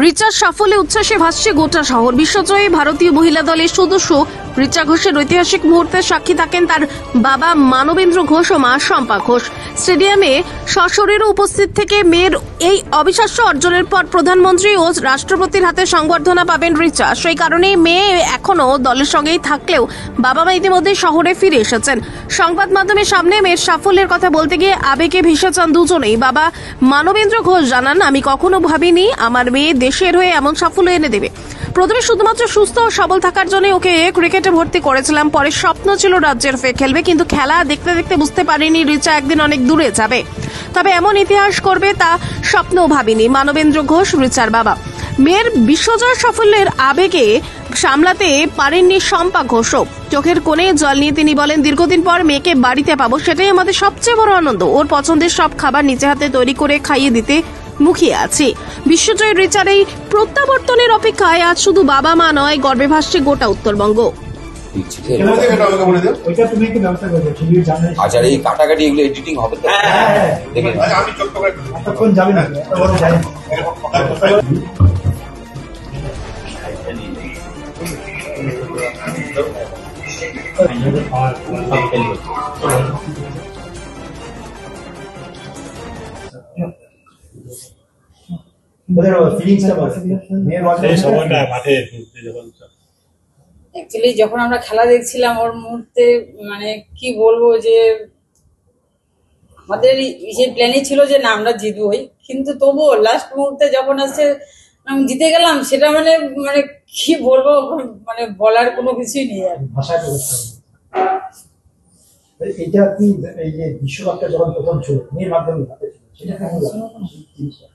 রিচার সাফল্যে উচ্ছ্বাসে ভাসছে গোটা শহর। বিশ্বজয়ী ভারতীয় মহিলা দলের সদস্য রিচা ঘোষের ঐতিহাসিক মুহূর্তের সাক্ষী থাকেন তার বাবা মানবেন্দ্র ঘোষ ও মা শম্পা ঘোষ। স্টেডিয়ামে সশরীরে উপস্থিত থেকে মেয়ের এই অবিশ্বাস্য অর্জনের পর প্রধানমন্ত্রী ও রাষ্ট্রপতির হাতে সংবর্ধনা পাবেন রিচা। সেই কারণে মেয়ে এখনও দলের সঙ্গেই থাকলেও বাবা মা ইতিমধ্যে শহরে ফিরে এসেছেন। সংবাদ মাধ্যমের সামনে মেয়ের সাফল্যের কথা বলতে গিয়ে আবেগে ভেসে যান দুজনেই। বাবা মানবেন্দ্র ঘোষ জানান, আমি কখনো ভাবিনি আমার মেয়ে দেশের হয়ে এমন সাফল্য এনে দেবে। প্রথমে শুধুমাত্র সুস্থ ও সবল থাকার জন্য ওকে ক্রিকেটে ভর্তি করেছিলাম, পরে স্বপ্ন ছিল রাজ্যের হয়ে খেলবে, কিন্তু খেলা দেখতে দেখতে বুঝতে পারিনি রিচা একদিন অনেক দূরে যাবে, তবে এমন ইতিহাস করবে তা স্বপ্নও ভাবিনি। মানবেন্দ্র ঘোষ রিচার বাবা। মেয়ের বিশ্বজয় সাফল্যের আবেগে সামলাতে পারেননি শম্পা ঘোষও। চোখের কোণে জল নিয়ে তিনি বলেন, দীর্ঘদিন পর মেয়েকে বাড়িতে পাবো, সেটাই আমাদের সবচেয়ে বড় আনন্দ। ওর পছন্দের সব খাবার নিজে হাতে তৈরি করে খাইয়ে দিতে মুখিয়ে আছি। বিশ্বজয় রিচার এই প্রত্যাবর্তনের অপেক্ষায় আজ শুধু বাবা মা নয়, গর্বে ভাসছে গোটা উত্তরবঙ্গ। আচ্ছা, এই কাটাকাটি এগুলো এডিটিং হবে তো? অ্যাকচুয়ালি যখন আমরা খেলা দেখছিলাম ওর মুহূর্তে, মানে কি বলবো, যে আমাদের যে প্ল্যানই ছিল যে না আমরা জিতবই, কিন্তু তবুও লাস্ট মুহূর্তে যখন আসছে জিতে গেলাম, সেটা মানে মানে কি বলবো, মানে বলার কোনো কিছুই নেই আর। এটা কি এই যে বিশ্বকাপটা যখন প্রথম ছিল মেয়ের মাধ্যমে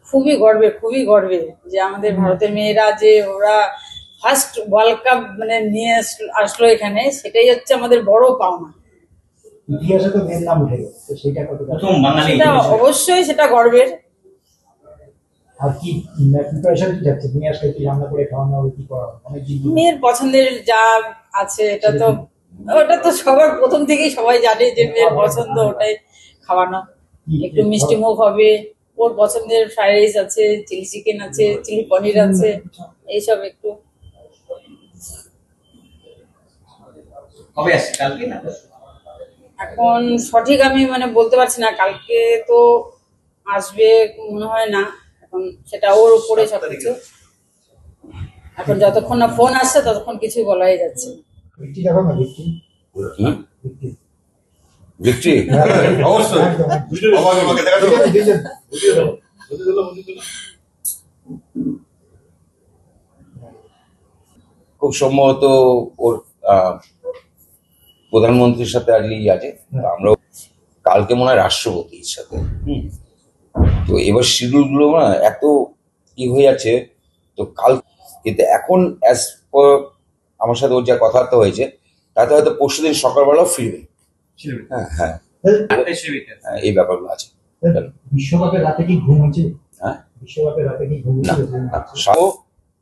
খুবই গর্বে যে আমাদের ভারতের মেয়েরা যে ওরা ফার্স্ট ওয়ার্ল্ড কাপ মানে নিয়ে আসলো এখানে, সেটাই হচ্ছে আমাদের বড় পাওনা। ইতিহাসে তো মেয়ের নাম উঠে গেছে, তো সেটা কতটা অবশ্যই সেটা গর্বের। আর কি প্রিপারেশন কি যাচ্ছে নিয়ে আসলে, কি রান্না করে খাওয়ানো হবে, কি করা হবে? মেয়ের পছন্দের যা আছে ওটা তো সবার প্রথম থেকেই সবাই জানে যে মেয়ের পছন্দ ওটাই খাওয়ানো। একটু মিষ্টি মুখ হবে, ওর পছন্দের ফ্রাইড রাইস আছে, চিলি চিকেন আছে, চিলি পনির আছে, এইসব একটু। এখন সঠিক আমি মানে বলতে পারছি না, কালকে তো আসবে মনে হয় না, এখন সেটা ওর উপরে সবকিছু। এখন যতক্ষণ না ফোন আসছে ততক্ষণ কিছুই বলাই যাচ্ছে না। খুব সম্ভবত ওর প্রধানমন্ত্রীর সাথে আজকে আছে, আমরা কালকে মনে হয় রাষ্ট্রপতির সাথে। তো এবার শিডিউল গুলো না এত কি হয়ে যাচ্ছে, তো কাল কিন্তু এখন অ্যাজ পার আমার সাথে ওর যা কথাবার্তা হয়েছে তাতে হয়তো পরশুদিন সকালবেলাও ফিরবে। হ্যাঁ, এই ব্যাপারগুলো আছে। বিশ্বকাপের রাতে কি ঘুম হয়েছে? হ্যাঁ, বিশ্বকাপের রাতে কি ঘুম হয়েছে?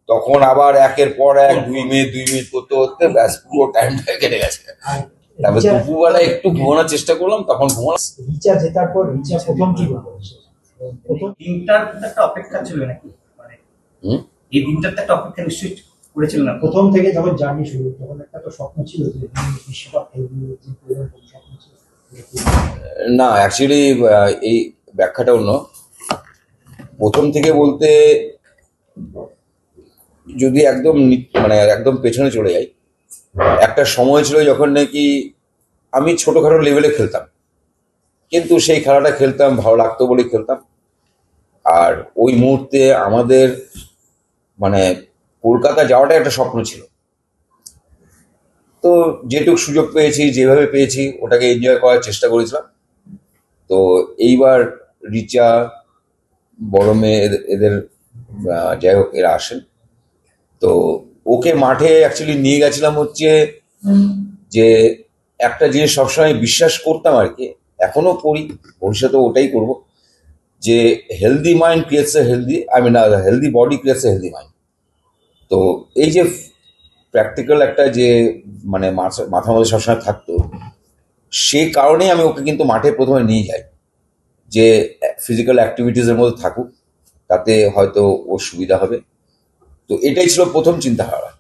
তখন আবার একের পর এক 2 মিনিট করতে করতে ব্যাস পুরো টাইমটা কেটে গেছে। তারপর দুপুরবেলা একটু ঘুমানোর চেষ্টা করলাম, তখন ঘুমানো। রিচা জেতার পর রিচা প্রথম কি প্রথম দিনটার একটা অপেক্ষা ছিল নাকি, মানে এই দিনটার একটা অপেক্ষা নিশ্চয়ই করেছিল না প্রথম থেকে যখন জার্নি শুরু, তখন একটা তো স্বপ্ন ছিল যে বিশ্বকাপ খেলবে, স্বপ্ন ছিল না? অ্যাকচুয়ালি এই ব্যাখ্যাটা অন্য। প্রথম থেকে বলতে যদি একদম মানে একদম পেছনে চলে যাই, একটা সময় ছিল যখন নাকি আমি ছোটখাটো লেভেলে খেলতাম, কিন্তু সেই খেলাটা খেলতাম ভালো লাগতো বলে খেলতাম। আর ওই মুহূর্তে আমাদের মানে কলকাতা যাওয়াটা একটা স্বপ্ন ছিল। তো যেটুকু সুযোগ পেয়েছি, যেভাবে পেয়েছি ওটাকে এনজয় করার চেষ্টা করেছিলাম। তো এইবার রিচা, বড় মেয়ে, এদের যাই হোক এরা আসেন, তো ওকে মাঠে অ্যাকচুয়ালি নিয়ে গেছিলাম হচ্ছে যে একটা জিনিস সবসময় বিশ্বাস করতাম আর কি, এখনো করি, ভবিষ্যতে ওটাই করব, যে হেলদি মাইন্ড ক্রিয়েটস এ হেলদি, হেলদি বডি ক্রিয়েটস এ হেলদি মাইন্ড। তো এই যে প্র্যাকটিক্যাল একটা যে মানে মাথার মধ্যে সবসময় থাকতো, সেই কারণেই আমি ওকে কিন্তু মাঠে প্রথমে নিয়ে যাই, যে ফিজিক্যাল অ্যাক্টিভিটিসের মধ্যে থাকুক, তাতে হয়তো ওর সুবিধা হবে। তো এটাই ছিল প্রথম চিন্তাধারা।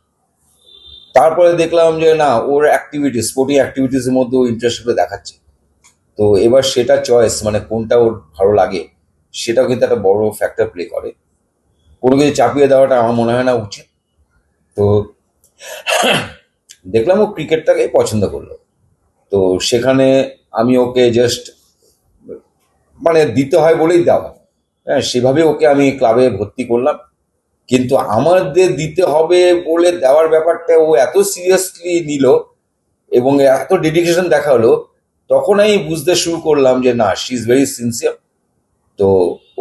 তারপরে দেখলাম যে না, ওর অ্যাক্টিভিটিস, স্পোর্টিং অ্যাক্টিভিটিসের মধ্যে ও ইন্টারেস্ট দেখাচ্ছে। তো এবার সেটা চয়েস, মানে কোনটা ওর ভালো লাগে সেটাও কিন্তু একটা বড় ফ্যাক্টর প্লে করে। কোনো কিছু চাপিয়ে দেওয়াটা আমার মনে হয় না উচিত। তো দেখলাম ও ক্রিকেটটাকে পছন্দ করলো। তো সেখানে আমি ওকে জাস্ট মানে দিতে হয় বলেই দেওয়া, হ্যাঁ, সেভাবে ওকে আমি ক্লাবে ভর্তি করলাম। কিন্তু আমাদের দিতে হবে বলে দেওয়ার ব্যাপারটা ও এত সিরিয়াসলি নিল এবং এত ডেডিকেশন দেখালো, তখন আমি বুঝতে শুরু করলাম যে না, শি ইজ ভেরি সিনসিয়ার। তো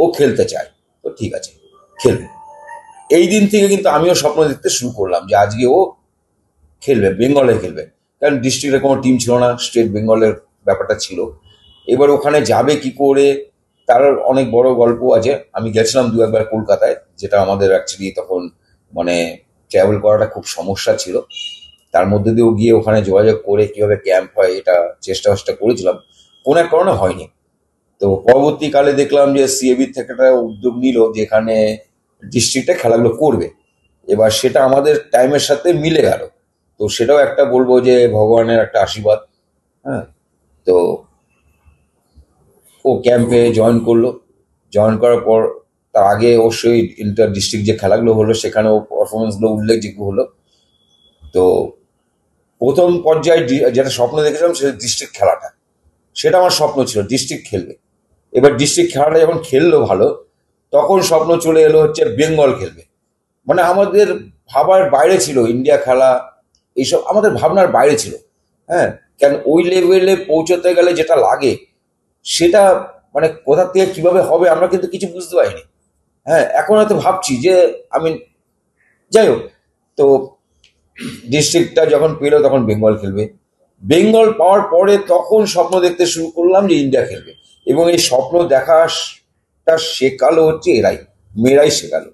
ও খেলতে চায়, তো ঠিক আছে, খেলবে। এই দিন থেকে কিন্তু আমিও স্বপ্ন দেখতে শুরু করলাম যে আজকে ও খেলবে, বেঙ্গলে খেলবে। কারণ ডিস্ট্রিক্টের কোনো টিম ছিল না, স্টেট বেঙ্গলের ব্যাপারটা ছিল। এবার ওখানে যাবে কি করে, তার অনেক বড় গল্প আছে। আমি গেছিলাম 2-1 কলকাতায়, যেটা আমাদের অ্যাকচুয়ালি তখন মানে ট্রাভেল করাটা খুব সমস্যা ছিল। তার মধ্যে দিয়েও গিয়ে ওখানে যোগাযোগ করে কিভাবে ক্যাম্প হয় এটা চেষ্টা করেছিলাম, কোনো এক কারণে হয়নি। তো পরবর্তীকালে দেখলাম যে সিএবি থেকে একটা উদ্যোগ নিল যেখানে ডিস্ট্রিক্টে খেলাগুলো করবে। এবার সেটা আমাদের টাইমের সাথে মিলে গেল। তো সেটাও একটা বলবো যে ভগবানের একটা আশীর্বাদ। হ্যাঁ, তো ও ক্যাম্পে জয়েন করলো। জয়েন করার পর তার আগে অবশ্যই ইন্টার ডিস্ট্রিক্ট যে খেলাগুলো হলো সেখানেও পারফরমেন্সগুলো উল্লেখযোগ্য হলো। তো প্রথম পর্যায়ে যেটা স্বপ্ন দেখেছিলাম সেটা ডিস্ট্রিক্ট খেলাটা, সেটা আমার স্বপ্ন ছিল ডিস্ট্রিক্ট খেলবে। এবার ডিস্ট্রিক্ট খেলাটা যখন খেললো ভালো, তখন স্বপ্ন চলে এলো হচ্ছে বেঙ্গল খেলবে। মানে আমাদের ভাবার বাইরে ছিল ইন্ডিয়া খেলা, এইসব আমাদের ভাবনার বাইরে ছিল। হ্যাঁ, কেন ওই লেভেলে পৌঁছতে গেলে যেটা লাগে সেটা মানে কোথা থেকে কিভাবে হবে আমরা কিন্তু কিছু বুঝতে পারিনি। হ্যাঁ, এখন হয়তো ভাবছি যে আমি, যাই হোক। তো ডিস্ট্রিক্টটা যখন পেলো তখন বেঙ্গল খেলবে। বেঙ্গল পাওয়ার পরে তখন স্বপ্ন দেখতে শুরু করলাম যে ইন্ডিয়া খেলবে। এবং এই স্বপ্ন দেখাটা শেখালো হচ্ছে এরাই, মেয়েরাই শেখালো।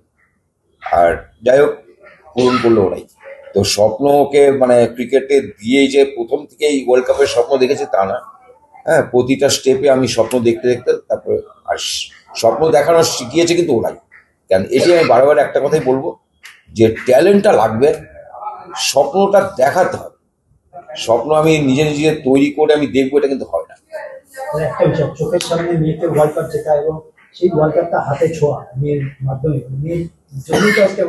আর যাই হোক, পূরণ করলো ওরাই। তো স্বপ্ন ওকে মানে ক্রিকেটে দিয়েই যে প্রথম থেকেই ওয়ার্ল্ড কাপের স্বপ্ন দেখেছে তা না। হ্যাঁ, প্রতিটা স্টেপে আমি স্বপ্ন দেখতে দেখতে তারপরে আর স্বপ্ন দেখানো শিখিয়েছে কিন্তু ওরাই। কেন এটি আমি বারবার একটা কথাই বলবো যে ট্যালেন্টটা লাগবে, স্বপ্নটা দেখাতে হবে। স্বপ্ন আমি নিজে তৈরি করে আমি দেখবো, এটা কিন্তু হয় না। একটা বিষয়, চোখের সামনে মেয়েকে ওয়ার্ল্ড কাপ জেতা এবং সেই ওয়ার্ল্ড কাপটা হাতে ছোঁয়া মেয়ের মাধ্যমে, মেয়ের জন্যই তো আজকে